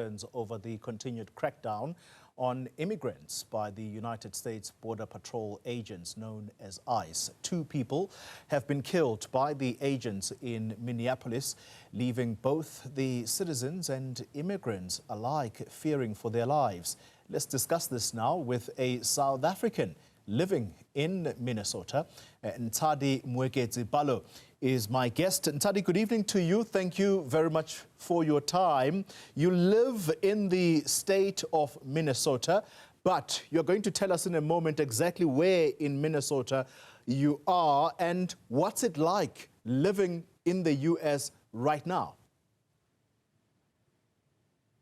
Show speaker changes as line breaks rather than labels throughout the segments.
concerns over the continued crackdown on immigrants by the United States Border Patrol agents known as ICE. 2 people have been killed by the agents in Minneapolis, leaving both the citizens and immigrants alike fearing for their lives. Let's discuss this now with a South African living in Minnesota. Ntshadi Moeketsi Barlow is my guest. Ntshadi, good evening to you. Thank you very much for your time. You live in the state of Minnesota, but you're going to tell us in a moment exactly where in Minnesota you are and what's it like living in the U.S. right now.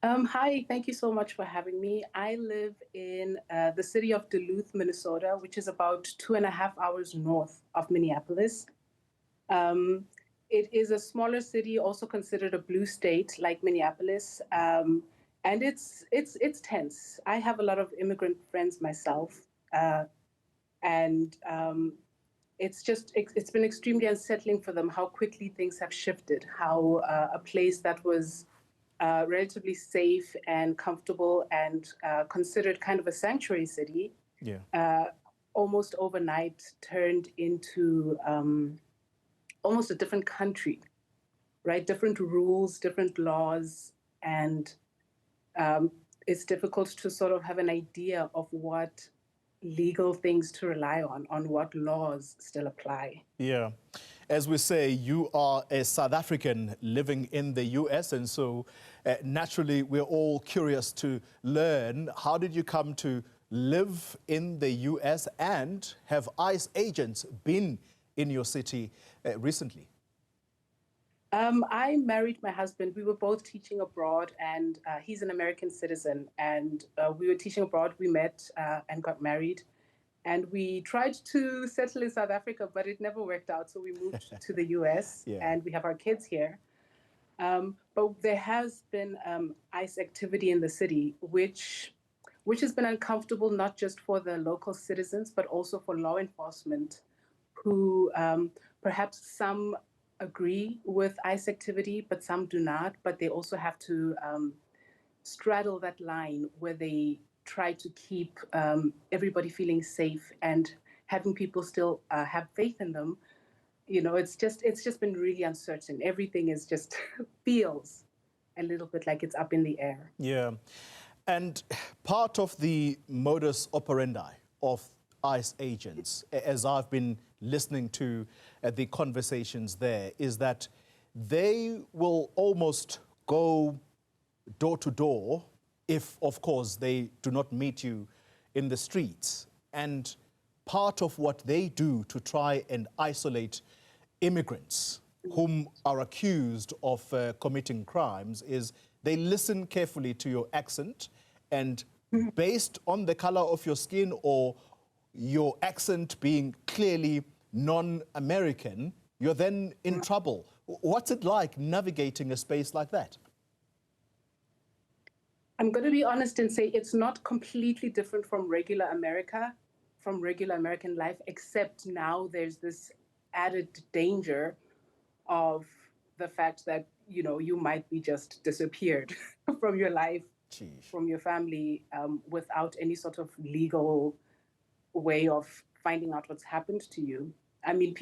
Hi, thank you so much for having me. I live in the city of Duluth, Minnesota, which is about 2.5 hours north of Minneapolis. It is a smaller city, also considered a blue state like Minneapolis, and it's tense. I have a lot of immigrant friends myself, and it's been extremely unsettling for them how quickly things have shifted, how a place that was relatively safe and comfortable and considered kind of a sanctuary city, almost overnight turned into almost a different country, right? Different rules, different laws, and it's difficult to sort of have an idea of what legal things to rely on what laws still apply.
Yeah. As we say, you are a South African living in the U.S., and so naturally we're all curious to learn, how did you come to live in the U.S. and have ICE agents been in your city recently?
I married my husband. We were both teaching abroad, and he's an American citizen, and we were teaching abroad. We met and got married. And we tried to settle in South Africa, but it never worked out. So we moved to the US, and we have our kids here. But there has been ICE activity in the city, which has been uncomfortable, not just for the local citizens, but also for law enforcement, who perhaps some agree with ICE activity, but some do not. But they also have to straddle that line where they try to keep everybody feeling safe and having people still have faith in them. You know, it's just been really uncertain. Everything is just feels a little bit like it's up in the air.
Yeah. And part of the modus operandi of ICE agents, as I've been listening to the conversations there, is that they will almost go door to door if, of course, they do not meet you in the streets. And part of what they do to try and isolate immigrants whom are accused of committing crimes is they listen carefully to your accent, and based on the color of your skin or your accent being clearly non-American, you're then in trouble. What's it like navigating a space like that?
I'm going to be honest and say it's not completely different from regular America, from regular American life, except now there's this added danger of the fact that, you know, you might be just disappeared from your life, from your family, without any sort of legal way of finding out what's happened to you. I mean,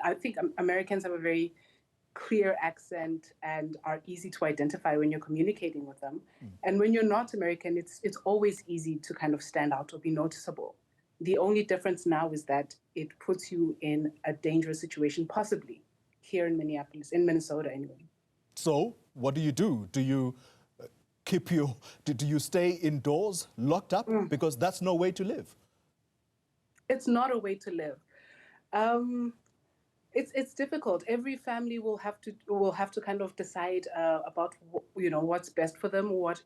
I think Americans have a very clear accent and are easy to identify when you're communicating with them. And when you're not American, it's always easy to kind of stand out or be noticeable. The only difference now is that it puts you in a dangerous situation, possibly here in Minneapolis, in Minnesota anyway.
So what do you do? Do you do you stay indoors, locked up? Because that's no way to live.
It's not a way to live. It's difficult. Every family will have to kind of decide about what's best for them, what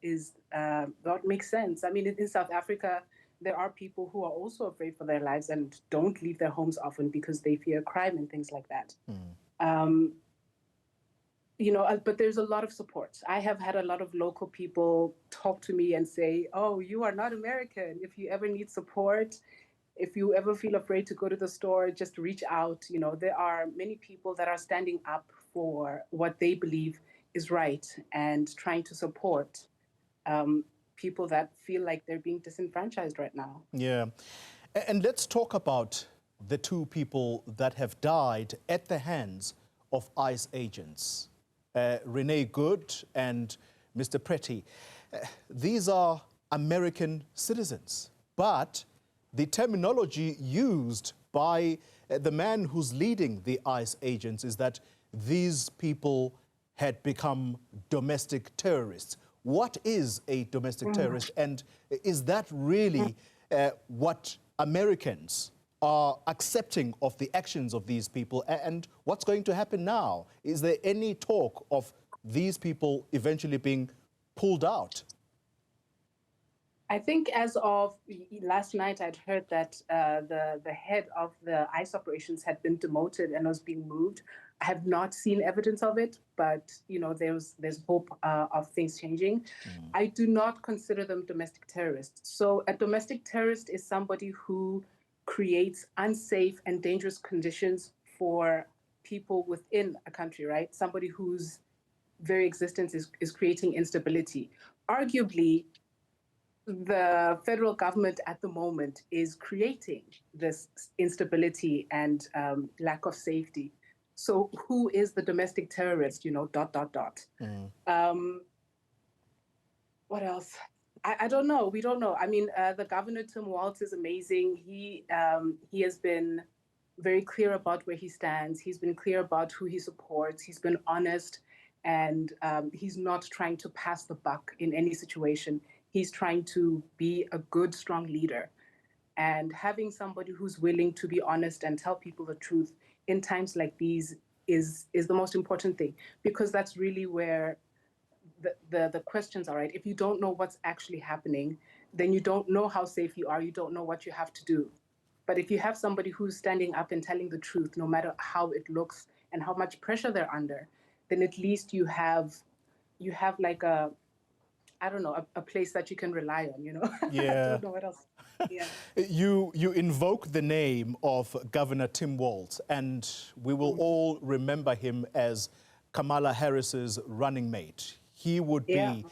makes sense. I mean, in South Africa, there are people who are also afraid for their lives and don't leave their homes often because they fear crime and things like that. But there's a lot of support. I have had a lot of local people talk to me and say, "Oh, you are not American. If you ever need support, if you ever feel afraid to go to the store, just reach out." You know, there are many people that are standing up for what they believe is right and trying to support people that feel like they're being disenfranchised right now.
Yeah. And let's talk about the two people that have died at the hands of ICE agents, Renee Good and Mr. Pretti. These are American citizens, but the terminology used by the man who's leading the ICE agents is that these people had become domestic terrorists. What is a domestic terrorist, and is that really what Americans are accepting of the actions of these people, and what's going to happen now? Is there any talk of these people eventually being pulled out?
I think as of last night, I'd heard that the head of the ICE operations had been demoted and was being moved. I have not seen evidence of it, but there's hope of things changing. I do not consider them domestic terrorists. So a domestic terrorist is somebody who creates unsafe and dangerous conditions for people within a country, right? Somebody whose very existence is creating instability. Arguably, the federal government at the moment is creating this instability and lack of safety. So who is the domestic terrorist, What else? I don't know. We don't know. I mean, the governor, Tim Walz, is amazing. He has been very clear about where he stands. He's been clear about who he supports. He's been honest, and he's not trying to pass the buck in any situation. He's trying to be a good, strong leader. And having somebody who's willing to be honest and tell people the truth in times like these is the most important thing, because that's really where the questions are, right? If you don't know what's actually happening, then you don't know how safe you are. You don't know what you have to do. But if you have somebody who's standing up and telling the truth, no matter how it looks and how much pressure they're under, then at least you have like a place that you can rely on,
Yeah.
I don't know what else. Yeah.
You invoke the name of Governor Tim Walz, and we will all remember him as Kamala Harris's running mate. He would be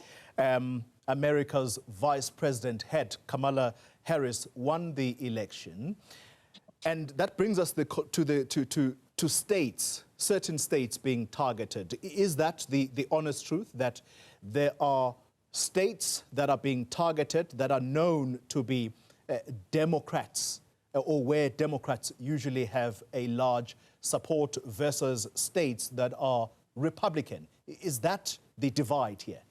America's vice president had Kamala Harris won the election. And that brings us to states, certain states being targeted. Is that the honest truth, that there are states that are being targeted that are known to be Democrats, or where Democrats usually have a large support, versus states that are Republican? Is that the divide here?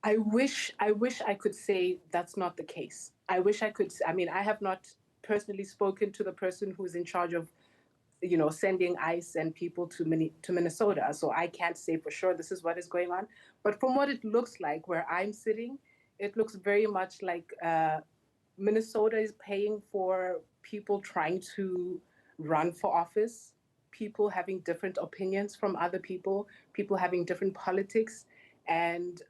I wish I could say that's not the case. I wish I could. I mean, I have not personally spoken to the person who's in charge of, sending ICE and people to Minnesota. So I can't say for sure this is what is going on. But from what it looks like where I'm sitting, it looks very much like Minnesota is paying for people trying to run for office, people having different opinions from other people, people having different politics, and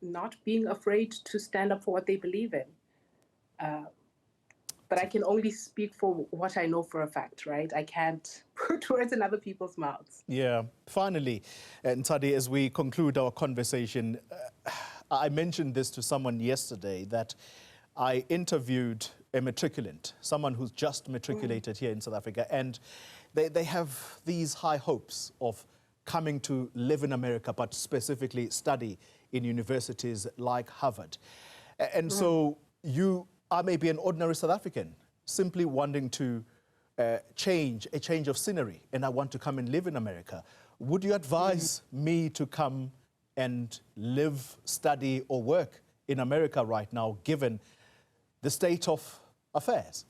not being afraid to stand up for what they believe in. But I can only speak for what I know for a fact, right? I can't put words in other people's mouths.
Yeah. Finally, Ntshadi, as we conclude our conversation, I mentioned this to someone yesterday, that I interviewed a matriculant, someone who's just matriculated here in South Africa, and they have these high hopes of coming to live in America, but specifically study in universities like Harvard. And so you are maybe an ordinary South African, simply wanting to change of scenery, and I want to come and live in America. Would you advise me to come and live, study, or work in America right now, given the state of affairs?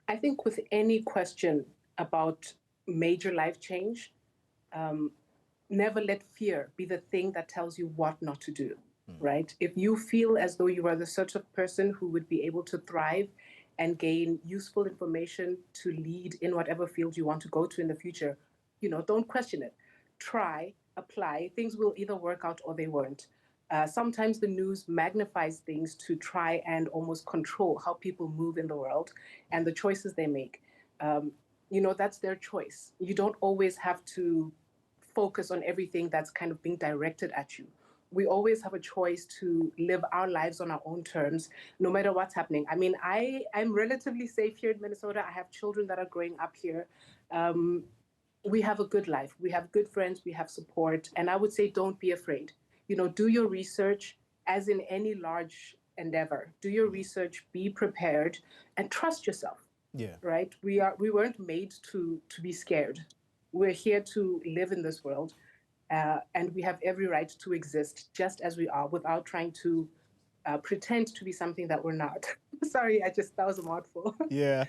I think with any question about major life change, never let fear be the thing that tells you what not to do, right? If you feel as though you are the sort of person who would be able to thrive and gain useful information to lead in whatever field you want to go to in the future, don't question it. Try, apply. Things will either work out or they won't. Sometimes the news magnifies things to try and almost control how people move in the world and the choices they make. That's their choice. You don't always have to focus on everything that's kind of being directed at you. We always have a choice to live our lives on our own terms, no matter what's happening. I mean, I'm relatively safe here in Minnesota. I have children that are growing up here. We have a good life. We have good friends. We have support. And I would say, don't be afraid. You know, do your research, as in any large endeavor. Do your research, be prepared, and trust yourself.
Yeah.
Right? We weren't made to be scared. We're here to live in this world. And we have every right to exist just as we are, without trying to pretend to be something that we're not. Sorry, that was a mouthful.
Yeah.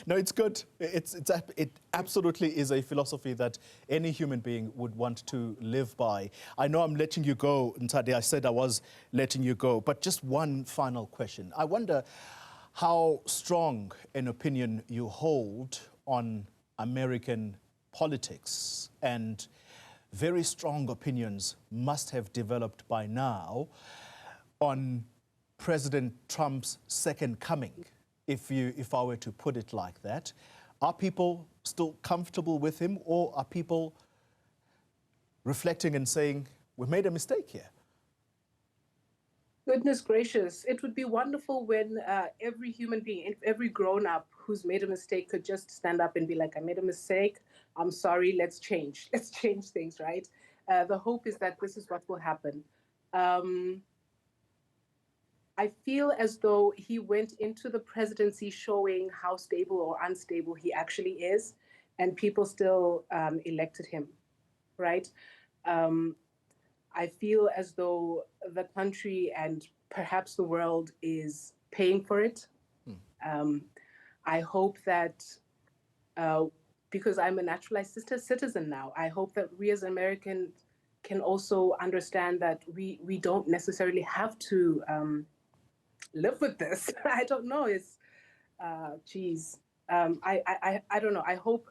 No, it's good. It absolutely is a philosophy that any human being would want to live by. I know I'm letting you go, Ntshadi. I said I was letting you go. But just one final question. I wonder how strong an opinion you hold on American politics, and very strong opinions must have developed by now on President Trump's second coming, if I were to put it like that. Are people still comfortable with him, or are people reflecting and saying, we've made a mistake here?
Goodness gracious. It would be wonderful when every human being, every grown-up who's made a mistake could just stand up and be like, I made a mistake. I'm sorry. Let's change. Let's change things, right? The hope is that this is what will happen. I feel as though he went into the presidency showing how stable or unstable he actually is, and people still elected him, right? I feel as though the country and perhaps the world is paying for it. I hope that, because I'm a naturalized citizen now, I hope that we as Americans can also understand that we don't necessarily have to live with this. I don't know. It's, geez. I don't know. I hope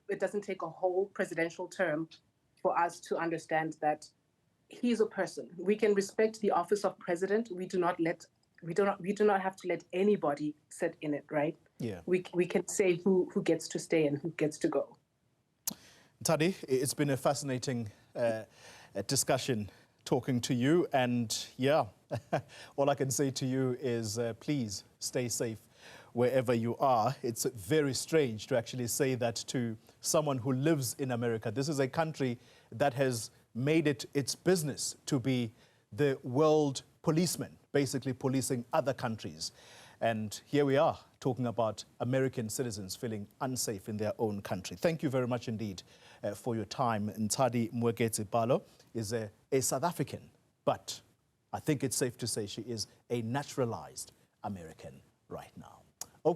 it doesn't take a whole presidential term for us to understand that he's a person. We can respect the office of president. We do not have to let anybody sit in it, right?
Yeah.
We can say who gets to stay and who gets to go.
Ntshadi, it's been a fascinating discussion talking to you, and yeah, all I can say to you is please stay safe wherever you are. It's very strange to actually say that to someone who lives in America. This is a country that has made it its business to be the world policeman, basically policing other countries. And here we are talking about American citizens feeling unsafe in their own country. Thank you very much indeed for your time. Ntshadi Moeketsi Barlow is a South African, but I think it's safe to say she is a naturalized American right now.